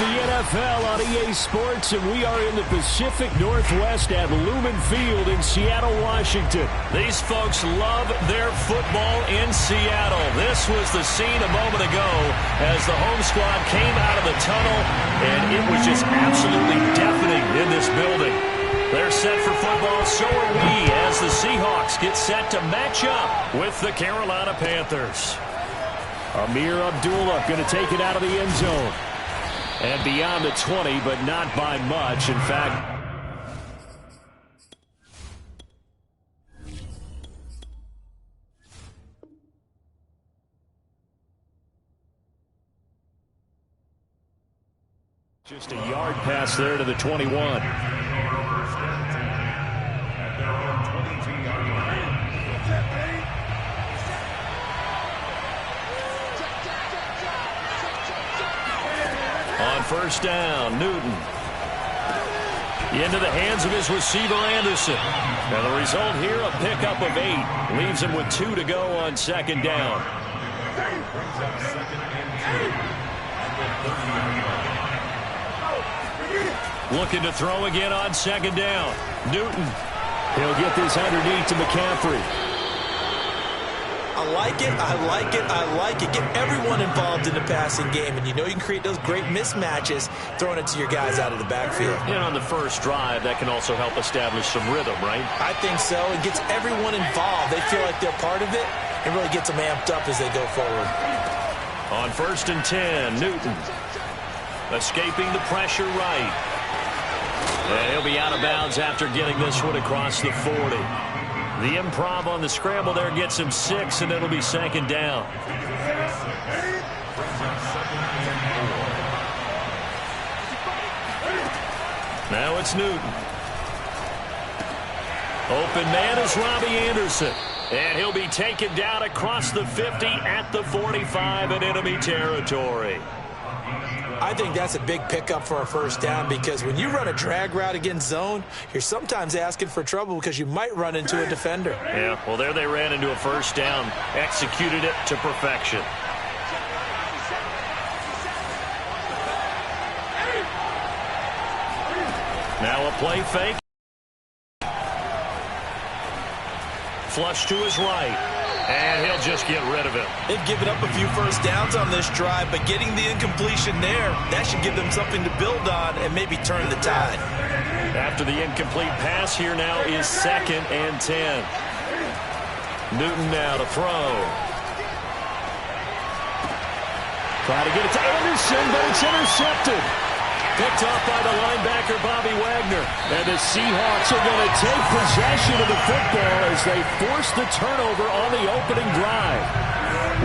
the NFL on EA Sports, and we are in the Pacific Northwest at Lumen Field in Seattle, Washington. These folks love their football in Seattle. This was the scene a moment ago as the home squad came out of the tunnel, and it was just absolutely deafening in this building. They're set for football, so are we, as the Seahawks get set to match up with the Carolina Panthers. Amir Abdullah going to take it out of the end zone. And beyond the 20, but not by much. In fact, just a yard pass there to the 21. On first down, Newton. Into the hands of his receiver, Anderson. Now the result here, a pickup of 8. Leaves him with 2 to go on second down. Looking to throw again on second down. Newton. He'll get this underneath to McCaffrey. I like it, I like it, I like it. Get everyone involved in the passing game, and you know you can create those great mismatches throwing it to your guys out of the backfield. And on the first drive, that can also help establish some rhythm, right? I think so. It gets everyone involved. They feel like they're part of it, and really gets them amped up as they go forward. On first and 10, Newton. Escaping the pressure right. And he'll be out of bounds after getting this one across the 40. The improv on the scramble there gets him 6, and it'll be second down. Now it's Newton. Open man is Robbie Anderson. And he'll be taken down across the 50 at the 45 in enemy territory. I think that's a big pickup for a first down, because when you run a drag route against zone, you're sometimes asking for trouble because you might run into a defender. Yeah, well, there they ran into a first down, executed it to perfection. Now a play fake. Flush to his right. And he'll just get rid of it. They've given up a few first downs on this drive, but getting the incompletion there, that should give them something to build on and maybe turn the tide. After the incomplete pass, here now is second and 10. Newton now to throw. Try to get it to Anderson, but it's intercepted. Picked off by the linebacker, Bobby Wagner. And the Seahawks are going to take possession of the football as they force the turnover on the opening drive.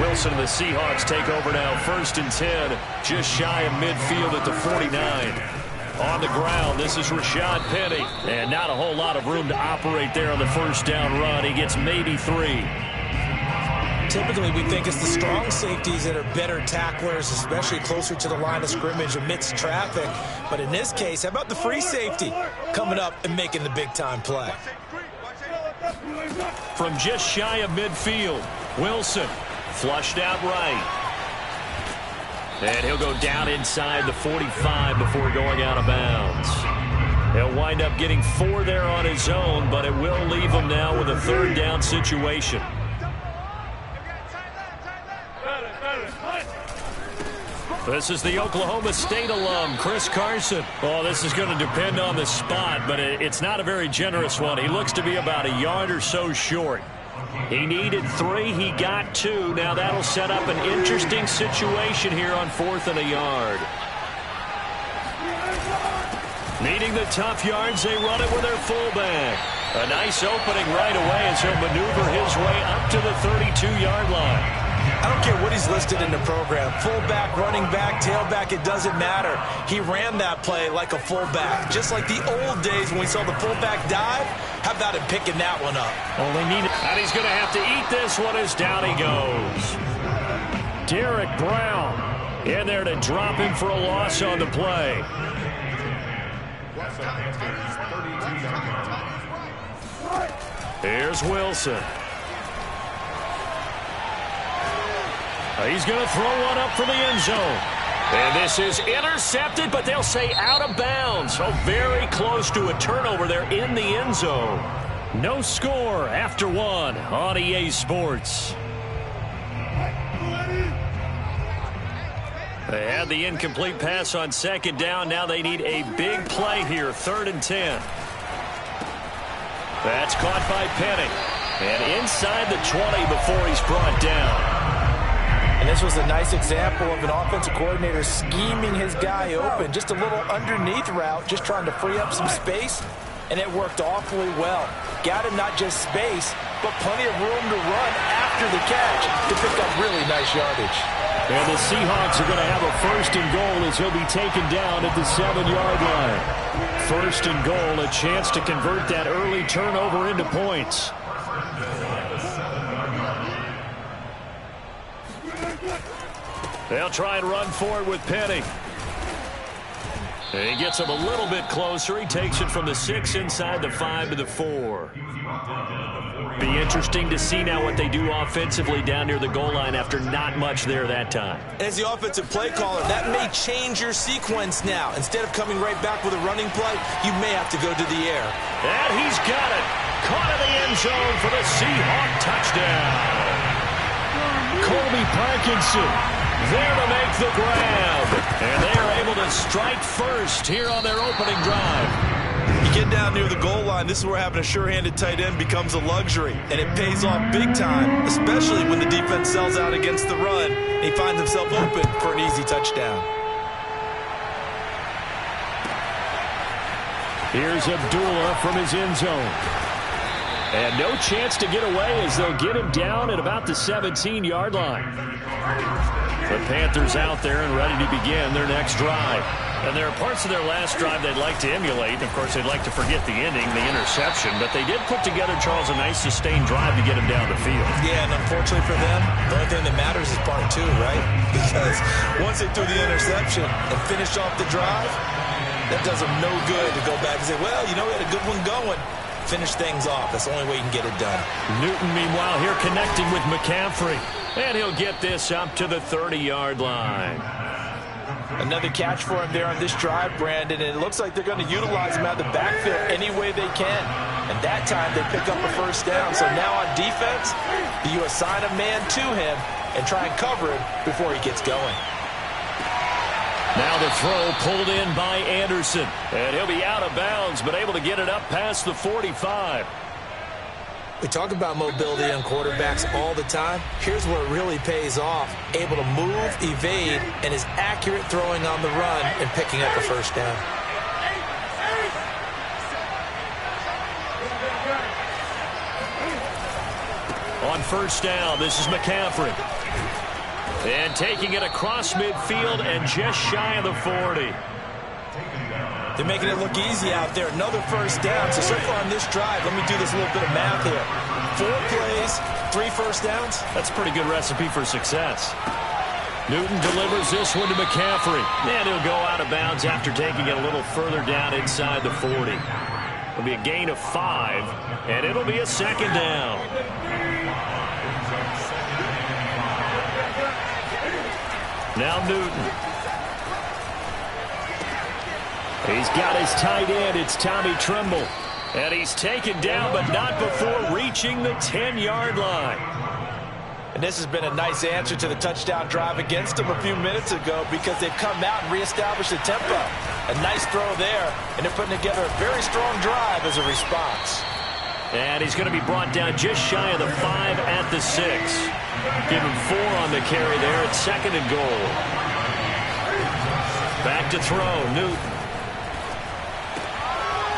Wilson and the Seahawks take over now, first and 10, just shy of midfield at the 49. On the ground, this is Rashad Penny. And not a whole lot of room to operate there on the first down run. He gets maybe 3. Typically, we think it's the strong safeties that are better tacklers, especially closer to the line of scrimmage amidst traffic. But in this case, how about the free safety coming up and making the big-time play? From just shy of midfield, Wilson flushed out right. And he'll go down inside the 45 before going out of bounds. He'll wind up getting 4 there on his own, but it will leave him now with a third down situation. This is the Oklahoma State alum, Chris Carson. Oh, this is going to depend on the spot, but it's not a very generous one. He looks to be about a yard or so short. He needed 3. He got 2. Now that'll set up an interesting situation here on 4th and a yard. Needing the tough yards, they run it with their fullback. A nice opening right away as he'll maneuver his way up to the 32-yard line. I don't care what he's listed in the program. Fullback, running back, tailback, it doesn't matter. He ran that play like a fullback. Just like the old days when we saw the fullback dive. How about him picking that one up? Only needed. And he's going to have to eat this one as down he goes. Derek Brown in there to drop him for a loss on the play. Here's Wilson. He's going to throw one up for the end zone. And this is intercepted, but they'll say out of bounds. So very close to a turnover there in the end zone. No score after one on EA Sports. They had the incomplete pass on second down. Now they need a big play here, 3rd and 10. That's caught by Penny. And inside the 20 before he's brought down. And this was a nice example of an offensive coordinator scheming his guy open. Just a little underneath route, just trying to free up some space. And it worked awfully well. Got him not just space, but plenty of room to run after the catch to pick up really nice yardage. And the Seahawks are going to have a 1st and goal as he'll be taken down at the 7-yard line. 1st and goal, a chance to convert that early turnover into points. They'll try and run forward with Penny. He gets him a little bit closer. He takes it from the 6 inside the 5 to the 4. Be interesting to see now what they do offensively down near the goal line after not much there that time. As the offensive play caller, that may change your sequence now. Instead of coming right back with a running play, you may have to go to the air. And he's got it. Caught in the end zone for the Seahawk touchdown. Colby Parkinson there to make the grab. And they are able to strike first here on their opening drive. You get down near the goal line, this is where having a sure-handed tight end becomes a luxury. And it pays off big time, especially when the defense sells out against the run. And he finds himself open for an easy touchdown. Here's Abdullah from his end zone. And no chance to get away as they'll get him down at about the 17-yard line. The Panthers out there and ready to begin their next drive. And there are parts of their last drive they'd like to emulate. Of course, they'd like to forget the ending, the interception. But they did put together, Charles, a nice sustained drive to get him down the field. Yeah, and unfortunately for them, the only thing that matters is part 2, right? Because once they threw the interception and finished off the drive, that does them no good to go back and say, well, you know, we had a good one going. Finish things off. That's the only way you can get it done. Newton, meanwhile, here connecting with McCaffrey. And he'll get this up to the 30-yard line. Another catch for him there on this drive, Brandon. And it looks like they're going to utilize him out of the backfield any way they can. And that time they pick up a 1st down. So now on defense, you assign a man to him and try and cover him before he gets going. Now the throw pulled in by Anderson. And he'll be out of bounds, but able to get it up past the 45. We talk about mobility on quarterbacks all the time. Here's where it really pays off. Able to move, evade, and is accurate throwing on the run and picking up a 1st down. On 1st down, this is McCaffrey. And taking it across midfield and just shy of the 40. They're making it look easy out there. Another 1st down. So far on this drive, let me do this little bit of math here. 4 plays, 3 1st downs. That's a pretty good recipe for success. Newton delivers this one to McCaffrey. And he'll go out of bounds after taking it a little further down inside the 40. It'll be a gain of 5, and it'll be a 2nd down. Now Newton. He's got his tight end. It's Tommy Tremble. And he's taken down, but not before reaching the 10-yard line. And this has been a nice answer to the touchdown drive against them a few minutes ago because they've come out and reestablished the tempo. A nice throw there, and they're putting together a very strong drive as a response. And he's going to be brought down just shy of the 5 at the 6. Give him 4 on the carry there at 2nd and goal. Back to throw, Newton.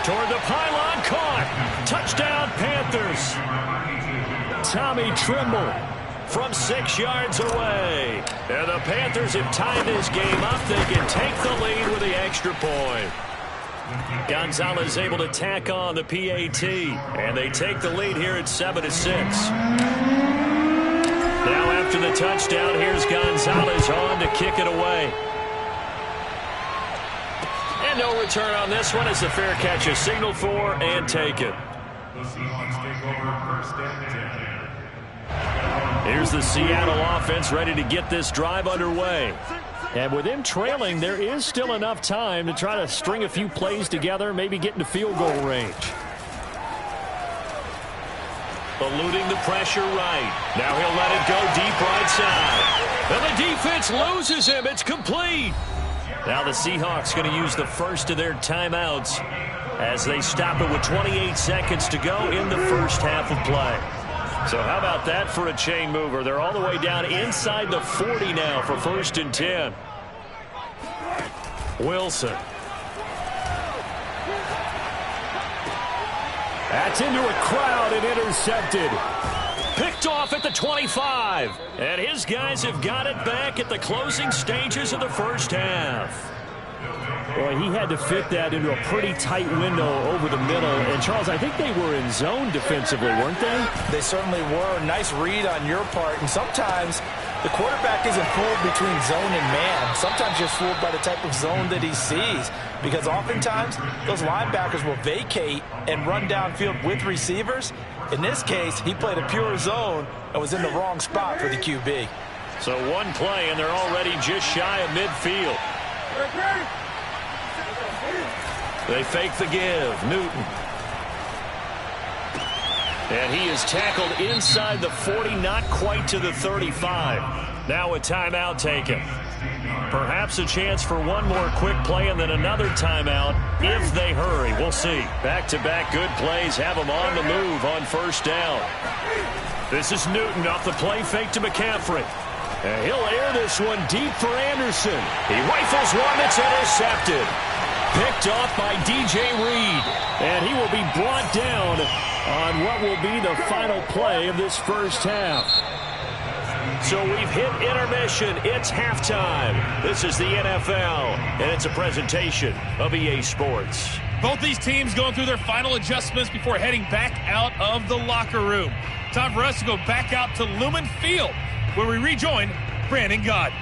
Toward the pylon, caught. Touchdown, Panthers. Tommy Tremble from 6 yards away. And the Panthers have tied this game up. They can take the lead with the extra point. Gonzalez able to tack on the PAT. And they take the lead here at 7-6. Now after the touchdown, here's Gonzalez on to kick it away. And no return on this one as the fair catch is signaled for and taken. Here's the Seattle offense ready to get this drive underway. And with them trailing, there is still enough time to try to string a few plays together, maybe get into field goal range. Eluding the pressure right. Now he'll let it go deep right side. And the defense loses him. It's complete. Now the Seahawks going to use the first of their timeouts as they stop it with 28 seconds to go in the first half of play. So how about that for a chain mover? They're all the way down inside the 40 now for 1st and 10. Wilson. That's into a crowd and intercepted. Picked off at the 25. And his guys have got it back at the closing stages of the first half. Boy, he had to fit that into a pretty tight window over the middle. And, Charles, I think they were in zone defensively, weren't they? They certainly were. Nice read on your part. And sometimes the quarterback isn't fooled between zone and man. Sometimes you're fooled by the type of zone that he sees. Because oftentimes, those linebackers will vacate and run downfield with receivers. In this case, he played a pure zone and was in the wrong spot for the QB. So one play, and they're already just shy of midfield. They fake the give. Newton. And he is tackled inside the 40, not quite to the 35. Now a timeout taken. Perhaps a chance for one more quick play and then another timeout if they hurry. We'll see. Back-to-back good plays have them on the move on 1st down. This is Newton off the play fake to McCaffrey. And he'll air this one deep for Anderson. He rifles one that's intercepted. Picked off by DJ Reed. And he will be brought down on what will be the final play of this first half. So we've hit intermission. It's halftime. This is the NFL, and it's a presentation of EA Sports. Both these teams going through their final adjustments before heading back out of the locker room. Time for us to go back out to Lumen Field, where we rejoin Brandon Gott.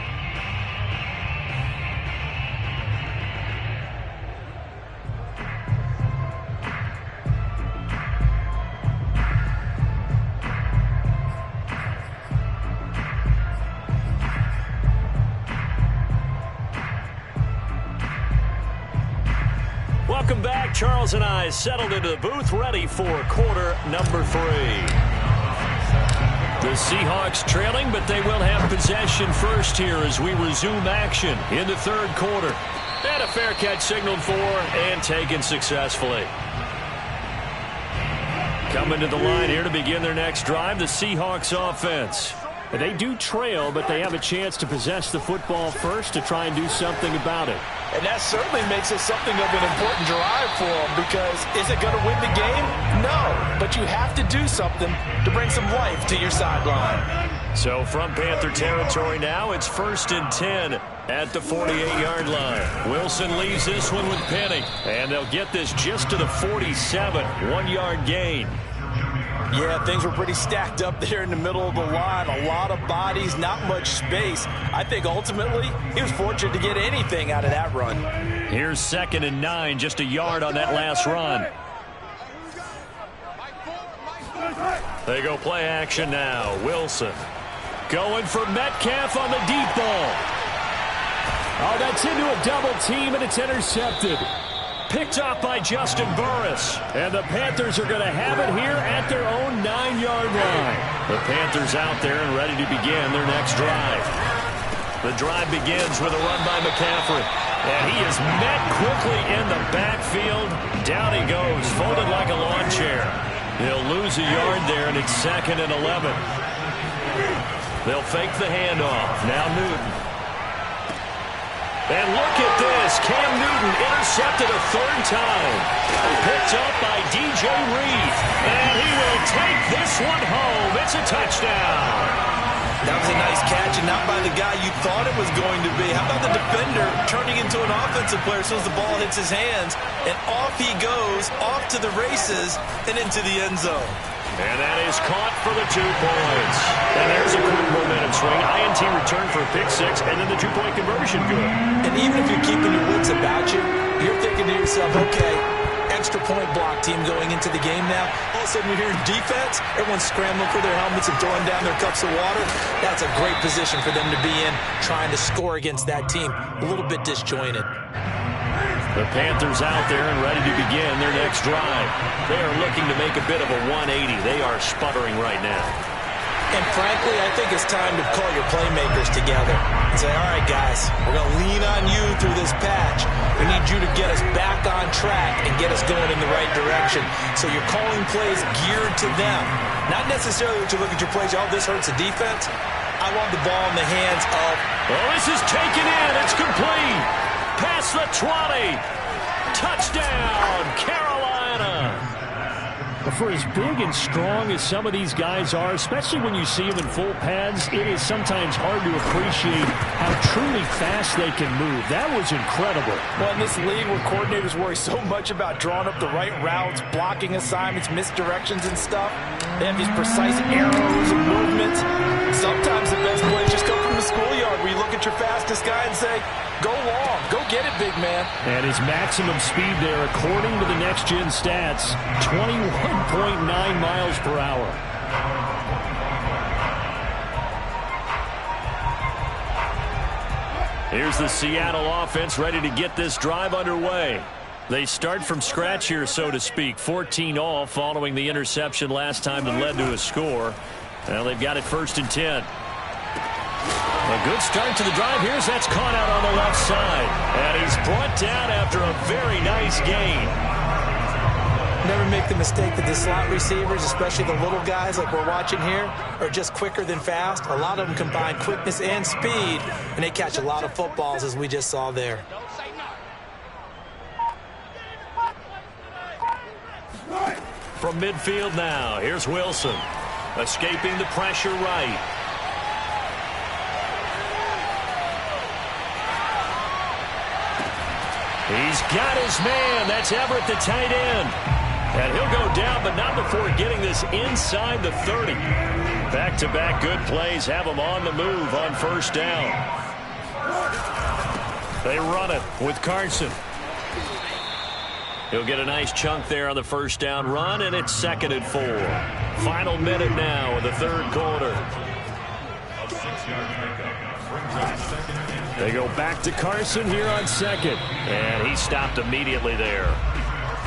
Welcome back. Charles and I settled into the booth, ready for quarter number 3. The Seahawks trailing, but they will have possession first here as we resume action in the 3rd quarter. And a fair catch signaled for and taken successfully. Coming to the line here to begin their next drive, the Seahawks offense. They do trail, but they have a chance to possess the football first to try and do something about it. And that certainly makes it something of an important drive for them, because is it going to win the game? No, but you have to do something to bring some life to your sideline. So from Panther territory now, it's 1st and 10 at the 48-yard line. Wilson leaves this one with Penny, and they'll get this just to the 47, 1-yard gain. Yeah, things were pretty stacked up there in the middle of the line. A lot of bodies, not much space. I think ultimately he was fortunate to get anything out of that run. Here's 2nd and 9, just a yard on that last run. They go play action now. Wilson going for Metcalf on the deep ball. Oh, that's into a double team, and it's intercepted. Picked off by Justin Burris. And the Panthers are going to have it here at their own 9-yard line. The Panthers out there and ready to begin their next drive. The drive begins with a run by McCaffrey. And he is met quickly in the backfield. Down he goes, folded like a lawn chair. They'll lose a yard there, and it's 2nd and 11. They'll fake the handoff. Now Newton. And look at this. Cam Newton intercepted a 3rd time. Picked up by DJ Reed. And he will take this one home. It's a touchdown. That was a nice catch, and not by the guy you thought it was going to be. How about the defender turning into an offensive player as soon as the ball hits his hands? And off he goes, off to the races, and into the end zone. And that is caught for the 2 points. And there's a quick momentum swing. INT return for a pick 6, and then the 2-point conversion good. And even if you're keeping your wits about you, you're thinking to yourself, okay, extra point block team going into the game now. All of a sudden, you're hearing defense. Everyone's scrambling for their helmets and throwing down their cups of water. That's a great position for them to be in, trying to score against that team. A little bit disjointed. The Panthers out there and ready to begin their next drive. They are looking to make a bit of a 180. They are sputtering right now. And frankly, I think it's time to call your playmakers together and say, all right, guys, we're going to lean on you through this patch. We need you to get us back on track and get us going in the right direction. So you're calling plays geared to them. Not necessarily that you look at your plays, oh, this hurts the defense. I want the ball in the hands of... Oh, this is taken in. It's complete. Past the 20. Touchdown, Carolina. For as big and strong as some of these guys are, especially when you see them in full pads, it is sometimes hard to appreciate how truly fast they can move. That was incredible. Well, in this league where coordinators worry so much about drawing up the right routes, blocking assignments, misdirections and stuff, they have these precise arrows and movements. Sometimes the best plays just come from the schoolyard where you look at your fastest guy and say, go long, go get it, big man. And his maximum speed there, according to the next-gen stats, 21.9 miles per hour. Here's the Seattle offense ready to get this drive underway. They start from scratch here, so to speak. 14 all following the interception last time that led to a score. Now they've got it 1st and 10. A good start to the drive. Here's that's caught out on the left side. And he's brought down after a very nice gain. Never make the mistake that the slot receivers, especially the little guys like we're watching here, are just quicker than fast. A lot of them combine quickness and speed, and they catch a lot of footballs, as we just saw there. From midfield now, here's Wilson. Escaping the pressure right. He's got his man. That's Everett, the tight end. And he'll go down, but not before getting this inside the 30. Back-to-back good plays have him on the move on 1st down. They run it with Carson. He'll get a nice chunk there on the 1st down run, and it's 2nd and 4. Final minute now of the 3rd quarter. They go back to Carson here on 2nd. And he stopped immediately there.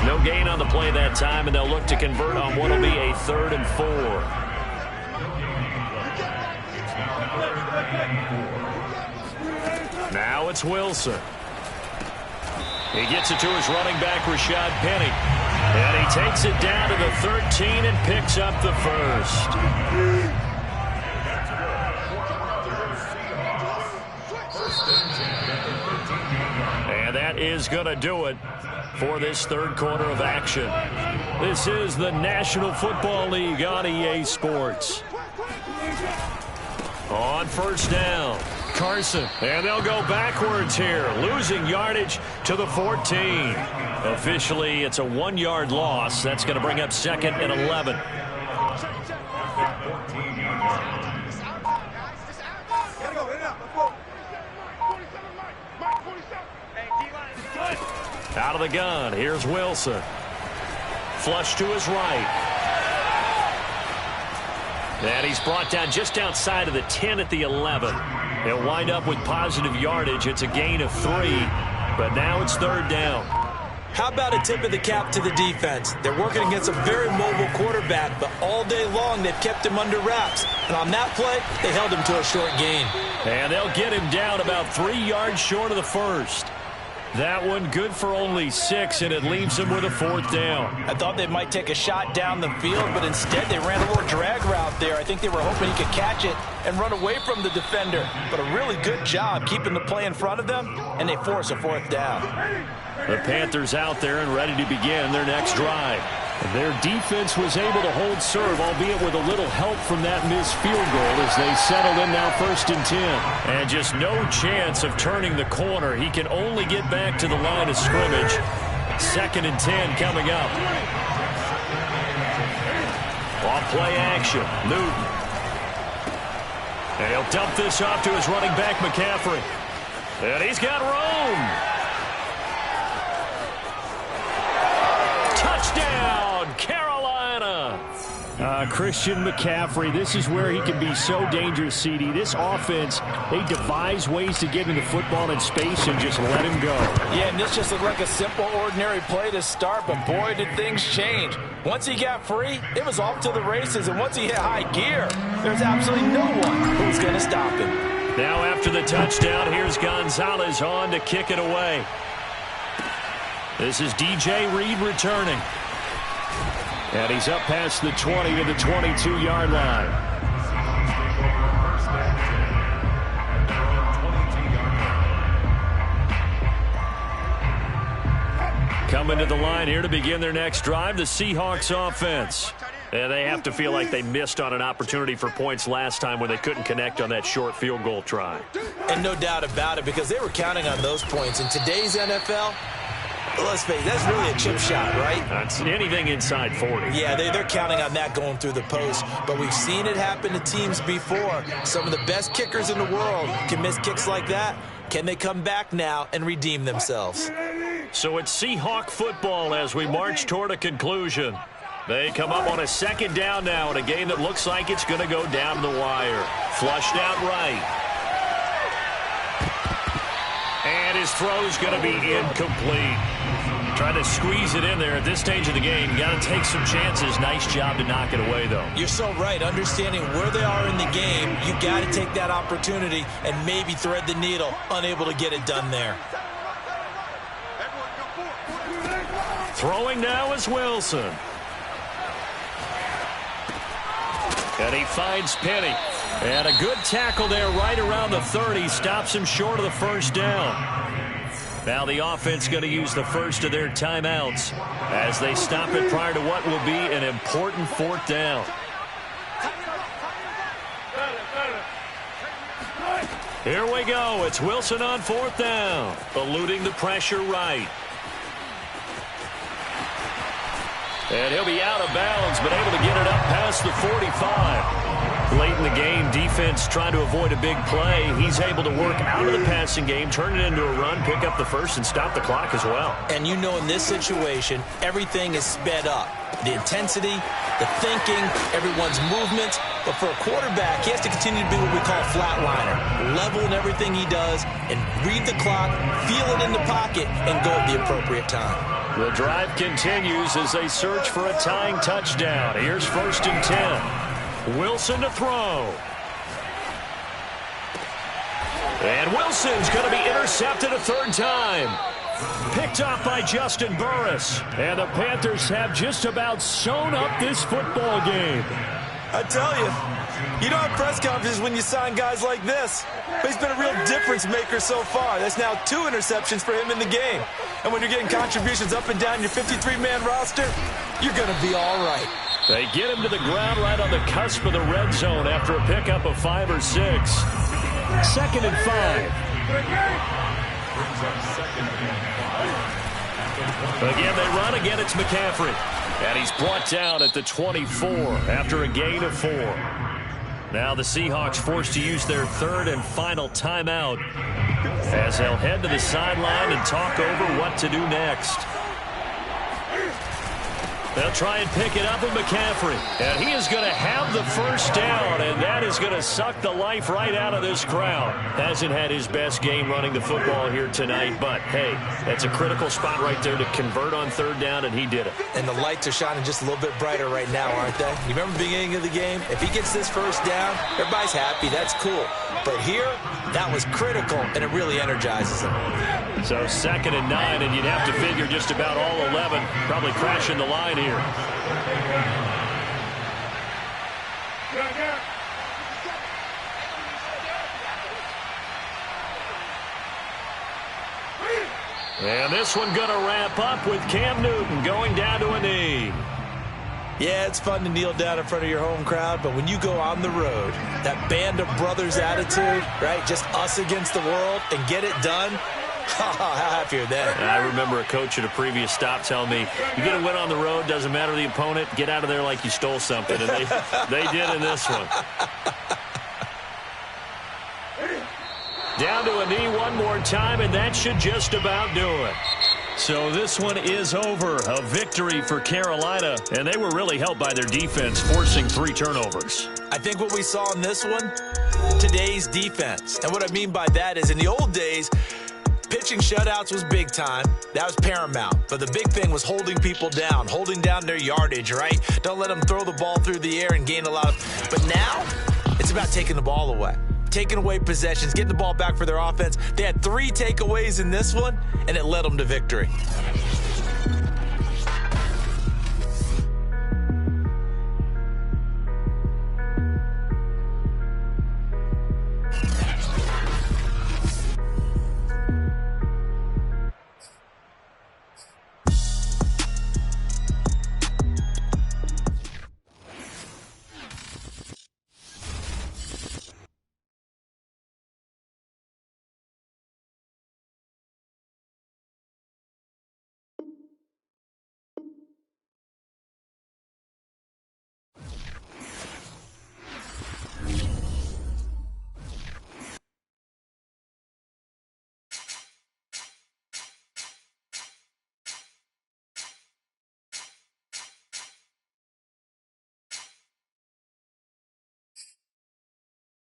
No gain on the play that time, and they'll look to convert on what will be a 3rd and 4. Now it's Wilson. He gets it to his running back, Rashad Penny. And he takes it down to the 13 and picks up the 1st. And that is going to do it for this 3rd quarter of action. This is the National Football League on EA Sports. On 1st down, Carson. And they'll go backwards here, losing yardage to the 14. Officially, it's a 1-yard loss. That's going to bring up 2nd and 11. Out of the gun, here's Wilson. Flush to his right. And he's brought down just outside of the 10 at the 11. He'll wind up with positive yardage. It's a gain of 3, but now it's 3rd down. How about a tip of the cap to the defense? They're working against a very mobile quarterback, but all day long they've kept him under wraps. And on that play, they held him to a short gain. And they'll get him down about 3 yards short of the 1st. That one good for only 6, and it leaves him with a 4th down. I thought they might take a shot down the field, but instead they ran a little drag route there. I think they were hoping he could catch it and run away from the defender. But a really good job keeping the play in front of them, and they force a 4th down. The Panthers out there and ready to begin their next drive. Their defense was able to hold serve, albeit with a little help from that missed field goal as they settled in now 1st and 10. And just no chance of turning the corner. He can only get back to the line of scrimmage. 2nd and 10 coming up. Off play action, Newton. And he'll dump this off to his running back, McCaffrey. And he's got room. Christian McCaffrey, this is where he can be so dangerous, CD. This offense, they devise ways to get into football in space and just let him go. Yeah, and this just looked like a simple, ordinary play to start, but boy, did things change. Once he got free, it was off to the races, and once he hit high gear, there's absolutely no one who's going to stop him. Now after the touchdown, here's Gonzalez on to kick it away. This is DJ Reed returning. And he's up past the 20 to the 22-yard line. Coming to the line here to begin their next drive, the Seahawks offense. And they have to feel like they missed on an opportunity for points last time when they couldn't connect on that short field goal try. And no doubt about it, because they were counting on those points. In today's NFL, let's face it, that's really a chip shot, right? That's anything inside 40. Yeah, they're counting on that going through the post. But we've seen it happen to teams before. Some of the best kickers in the world can miss kicks like that. Can they come back now and redeem themselves? So it's Seahawk football as we march toward a conclusion. They come up on a second down now in a game that looks like it's going to go down the wire. Flushed out right. And his throw's going to be incomplete. Trying to squeeze it in there at this stage of the game. Got to take some chances. Nice job to knock it away, though. You're so right. Understanding where they are in the game, you got to take that opportunity and maybe thread the needle. Unable to get it done there. Throwing now is Wilson. And he finds Penny. And a good tackle there right around the 30. Stops him short of the first down. Now the offense going to use the first of their timeouts as they stop it prior to what will be an important fourth down. Here we go. It's Wilson on fourth down. Eluding the pressure right. And he'll be out of bounds, but able to get it up past the 45. Late in the game, defense trying to avoid a big play. He's able to work out of the passing game, turn it into a run, pick up the first, and stop the clock as well. And you know in this situation, everything is sped up. The intensity, the thinking, everyone's movement. But for a quarterback, he has to continue to be what we call a flatliner. Level in everything he does and read the clock, feel it in the pocket, and go at the appropriate time. The drive continues as they search for a tying touchdown. Here's 1st and 10. Wilson to throw. And Wilson's going to be intercepted a third time. Picked off by Justin Burris. And the Panthers have just about sewn up this football game. I tell you don't have press conferences when you sign guys like this. But he's been a real difference maker so far. That's now 2 interceptions for him in the game. And when you're getting contributions up and down your 53-man roster, you're going to be all right. They get him to the ground right on the cusp of the red zone after a pickup of 5 or 6. 2nd and 5. Again, they run. Again, it's McCaffrey. And he's brought down at the 24 after a gain of 4. Now the Seahawks forced to use their 3rd and final timeout as they'll head to the sideline and talk over what to do next. They'll try and pick it up with McCaffrey. And he is going to have the first down, and that is going to suck the life right out of this crowd. Hasn't had his best game running the football here tonight, but, hey, that's a critical spot right there to convert on 3rd down, and he did it. And the lights are shining just a little bit brighter right now, aren't they? You remember the beginning of the game? If he gets this first down, everybody's happy. That's cool. But here, that was critical, and it really energizes him. So 2nd and 9, and you'd have to figure just about all 11 probably crashing the line here. And this one going to wrap up with Cam Newton going down to a knee. Yeah, it's fun to kneel down in front of your home crowd, but when you go on the road, that band of brothers attitude, right, just us against the world, and get it done, how happy are they? I remember a coach at a previous stop telling me, you get a win on the road, doesn't matter the opponent, get out of there like you stole something. And they did in this one. Down to a knee one more time, and that should just about do it. So this one is over. A victory for Carolina, and they were really helped by their defense, forcing 3 turnovers. I think what we saw in this one, today's defense. And what I mean by that is in the old days, pitching shutouts was big time. That was paramount. But the big thing was holding people down, holding down their yardage, right? Don't let them throw the ball through the air and gain a lot of... But now, it's about taking the ball away. Taking away possessions, getting the ball back for their offense. They had 3 takeaways in this one, and it led them to victory.